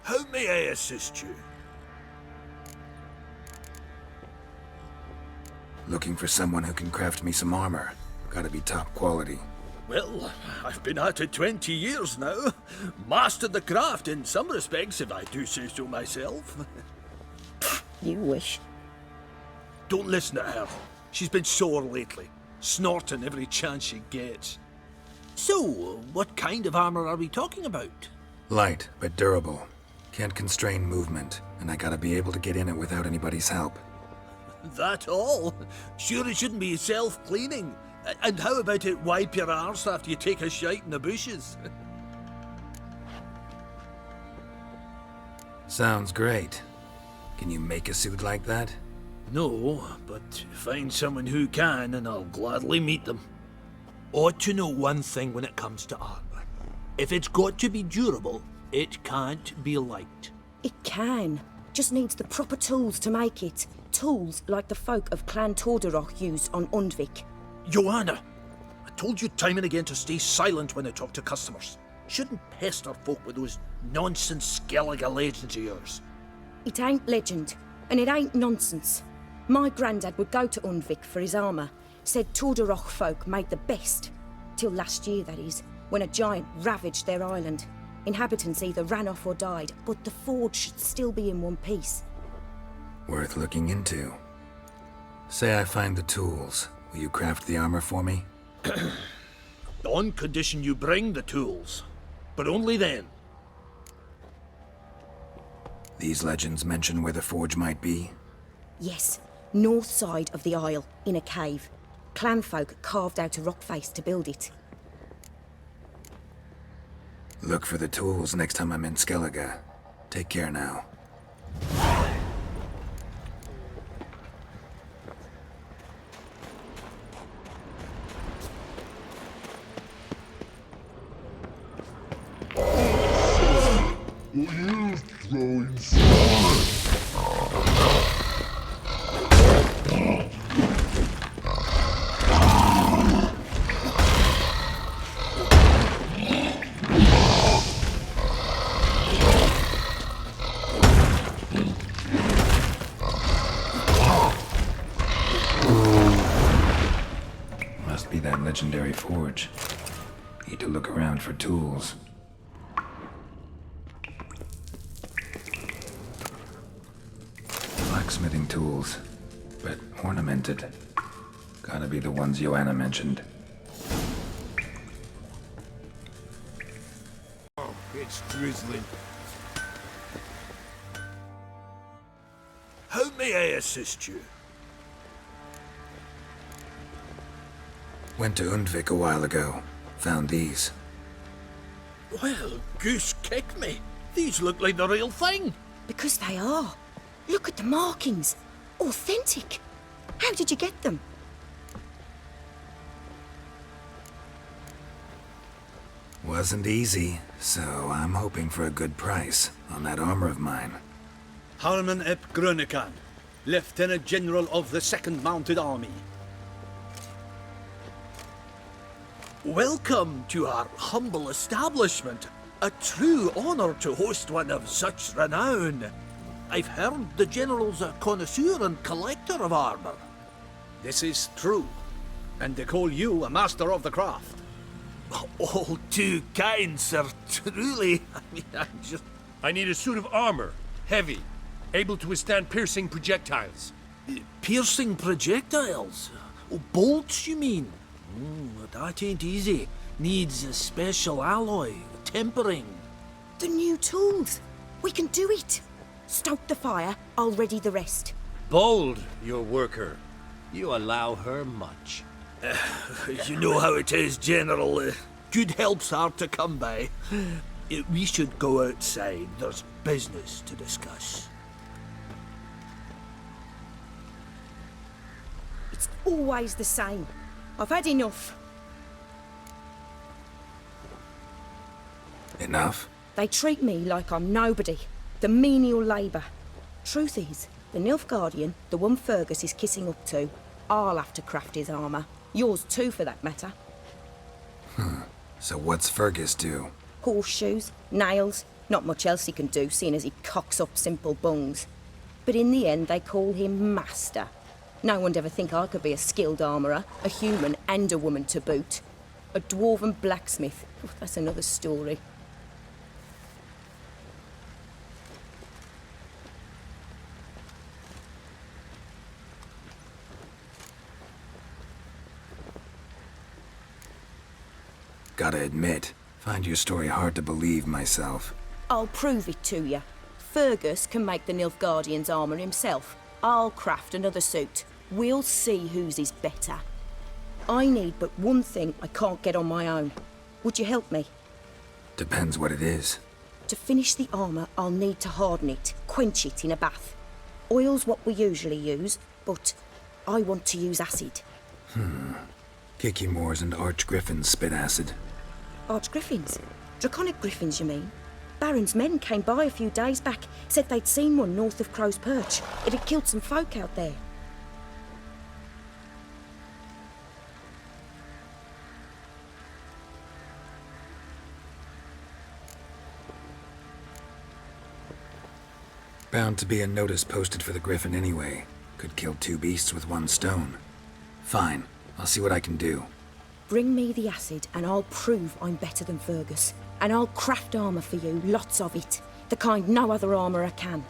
How may I assist you? Looking for someone who can craft me some armor. Gotta be top quality. Well, I've been at it 20 years now. Mastered the craft in some respects, if I do say so myself. You wish. Don't listen to her. She's been sore lately, snorting every chance she gets. So, what kind of armor are we talking about? Light, but durable. Can't constrain movement, and I gotta be able to get in it without anybody's help. That all? Sure it shouldn't be self-cleaning. And how about it wipe your arse after you take a shite in the bushes? Sounds great. Can you make a suit like that? No, but find someone who can and I'll gladly meet them. Ought to know one thing when it comes to armor. If it's got to be durable, it can't be light. It can. Just needs the proper tools to make it. Tools like the folk of Clan Tordarroch used on Undvik. Joanna, I told you time and again to stay silent when I talk to customers. Shouldn't pester folk with those nonsense Skellige legends of yours. It ain't legend, and it ain't nonsense. My granddad would go to Undvik for his armour. Said Tordarroch folk made the best. Till last year, that is, when a giant ravaged their island. Inhabitants either ran off or died, but the forge should still be in one piece. Worth looking into. Say I find the tools. Will you craft the armor for me? On condition you bring the tools. But only then. These legends mention where the forge might be? Yes, north side of the isle, in a cave. Clanfolk carved out a rock face to build it. Look for the tools next time I'm in Skellige. Take care now. Will you throw inside? Must be that legendary forge. Need to look around for tools. Blacksmithing tools, but ornamented. Gotta be the ones Joanna mentioned. Oh, it's drizzling. How may I assist you? Went to Undvik a while ago. Found these. Well, goose kick me. These look like the real thing. Because they are. Look at the markings. Authentic. How did you get them? Wasn't easy, so I'm hoping for a good price on that armor of mine. Harman ep Grönekan, Lieutenant General of the 2nd Mounted Army. Welcome to our humble establishment. A true honor to host one of such renown. I've heard the General's a connoisseur and collector of armor. This is true, and they call you a master of the craft. All too kind, sir. Truly. I need a suit of armor, heavy, able to withstand piercing projectiles. Piercing projectiles? Oh, bolts, you mean? That ain't easy. Needs a special alloy, tempering. The new tools. We can do it. Stoke the fire, I'll ready the rest. Bold, your worker. You allow her much. You know how it is, General. Good help's hard to come by. We should go outside. There's business to discuss. It's always the same. I've had enough. Enough? They treat me like I'm nobody. The menial labour. Truth is, the Nilfgaardian, the one Fergus is kissing up to, I'll have to craft his armour. Yours too, for that matter. So what's Fergus do? Horseshoes, nails, not much else he can do, seeing as he cocks up simple bungs. But in the end, they call him Master. No one'd ever think I could be a skilled armourer, a human and a woman to boot. A dwarven blacksmith. Oh, that's another story. Gotta admit, find your story hard to believe myself. I'll prove it to you. Fergus can make the Nilfgaardian's armour himself. I'll craft another suit. We'll see whose is better. I need but one thing I can't get on my own. Would you help me? Depends what it is. To finish the armour, I'll need to harden it, quench it in a bath. Oil's what we usually use, but I want to use acid. Kicky Moors and Archgriffins spit acid. Archgriffins? Draconic griffins, you mean? Baron's men came by a few days back, said they'd seen one north of Crow's Perch. It had killed some folk out there. Bound to be a notice posted for the Griffin anyway. Could kill two beasts with one stone. Fine, I'll see what I can do. Bring me the acid and I'll prove I'm better than Fergus. And I'll craft armour for you, lots of it. The kind no other armourer can.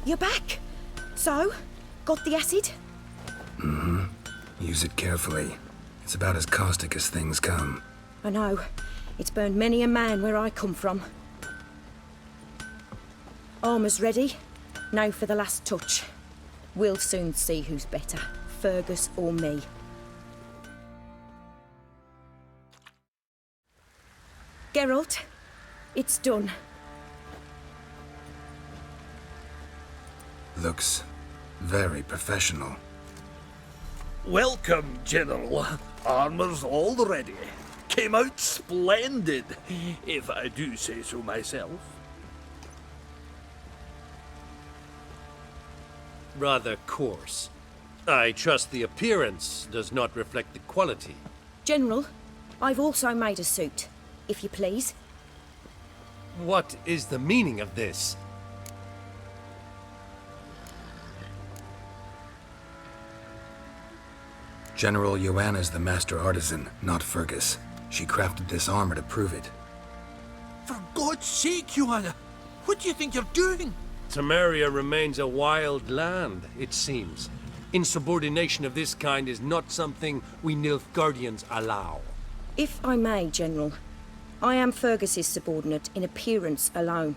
You're back. So, got the acid? Use it carefully. It's about as caustic as things come. I know. It's burned many a man where I come from. Armour's ready. Now for the last touch. We'll soon see who's better, Fergus or me. Geralt, it's done. Looks very professional. Welcome, General. Armour's all ready. Came out splendid, if I do say so myself. Rather coarse. I trust the appearance does not reflect the quality. General, I've also made a suit, if you please. What is the meaning of this? General Joanna's the master artisan, not Fergus. She crafted this armor to prove it. For God's sake, Joanna, what do you think you're doing? Temeria remains a wild land, it seems. Insubordination of this kind is not something we Nilfgaardians allow. If I may, General, I am Fergus's subordinate in appearance alone.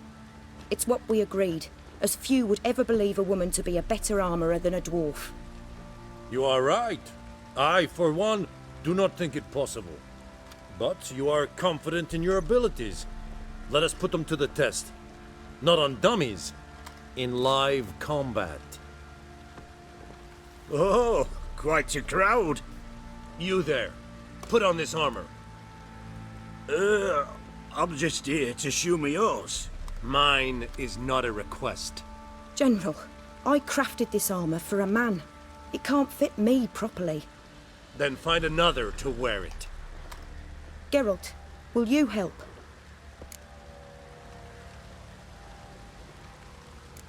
It's what we agreed, as few would ever believe a woman to be a better armourer than a dwarf. You are right. I, for one, do not think it possible. But you are confident in your abilities. Let us put them to the test. Not on dummies, in live combat. Oh, quite a crowd. You there, put on this armor. I'm just here to show me yours. Mine is not a request. General, I crafted this armour for a man. It can't fit me properly. Then find another to wear it. Geralt, will you help?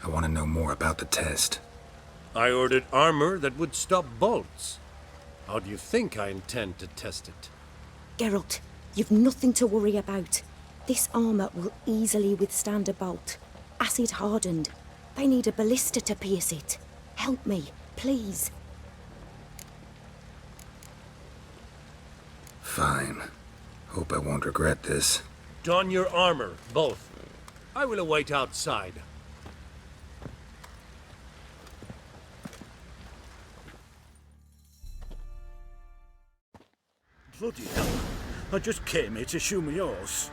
I want to know more about the test. I ordered armor that would stop bolts. How do you think I intend to test it? Geralt, you've nothing to worry about. This armour will easily withstand a bolt. Acid hardened. They need a ballista to pierce it. Help me, please. Fine. Hope I won't regret this. Don your armor, both. I will await outside. Bloody hell. I just came here to shoe my horse.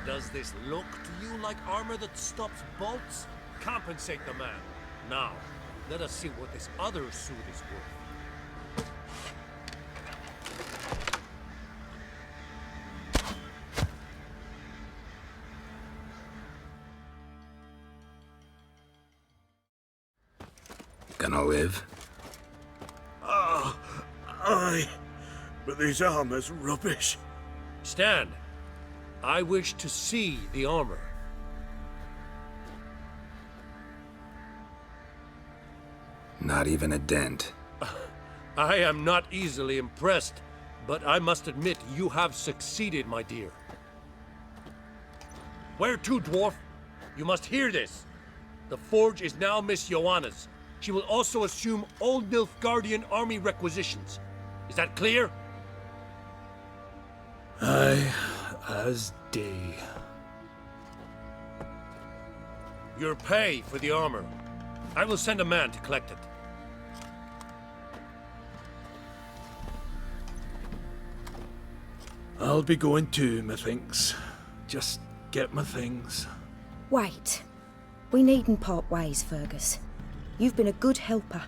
Does this look to you like armor that stops bolts? Compensate the man. Now, let us see what this other suit is worth. Gonna live? Aye, but this armor's rubbish. Stand. I wish to see the armor. Not even a dent. I am not easily impressed, but I must admit you have succeeded, my dear. Where to, dwarf? You must hear this. The forge is now Miss Joanna's. She will also assume all Nilfgaardian army requisitions. Is that clear? Aye, as day. Your pay for the armor. I will send a man to collect it. I'll be going too, methinks. Just get my things. Wait. We needn't part ways, Fergus. You've been a good helper.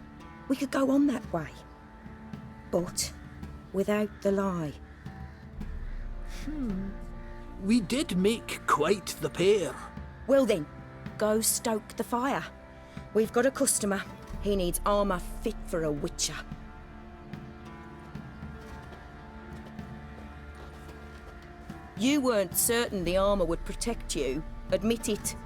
We could go on that way. But without the lie. We did make quite the pair. Well then, go stoke the fire. We've got a customer. He needs armour fit for a witcher. You weren't certain the armour would protect you. Admit it.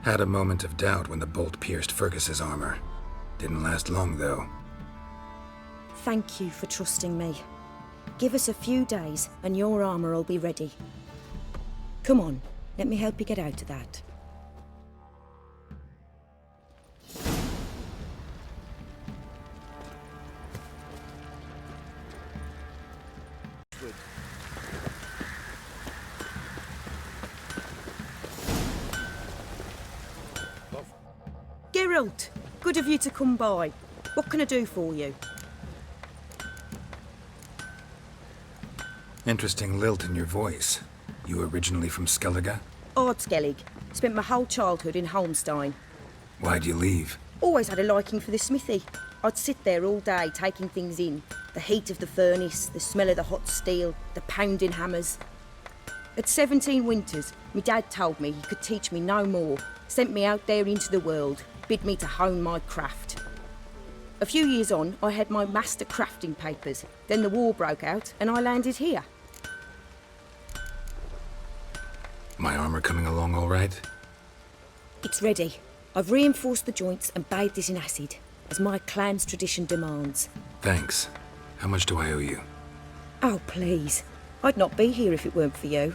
Had a moment of doubt when the bolt pierced Fergus's armor. Didn't last long, though. Thank you for trusting me. Give us a few days and your armour will be ready. Come on, let me help you get out of that. Geralt, good of you to come by. What can I do for you? Interesting lilt in your voice. You originally from Skellige? Ardskellig. Spent my whole childhood in Holmstein. Why'd you leave? Always had a liking for the smithy. I'd sit there all day taking things in. The heat of the furnace, the smell of the hot steel, the pounding hammers. At 17 winters, my dad told me he could teach me no more. Sent me out there into the world, bid me to hone my craft. A few years on, I had my master crafting papers. Then the war broke out and I landed here. My armor coming along all right? It's ready. I've reinforced the joints and bathed it in acid, as my clan's tradition demands. Thanks. How much do I owe you? Oh, please. I'd not be here if it weren't for you.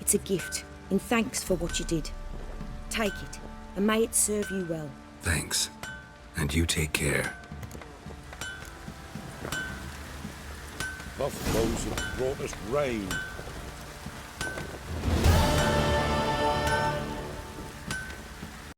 It's a gift, in thanks for what you did. Take it, and may it serve you well. Thanks. And you take care. Buff those who brought us rain.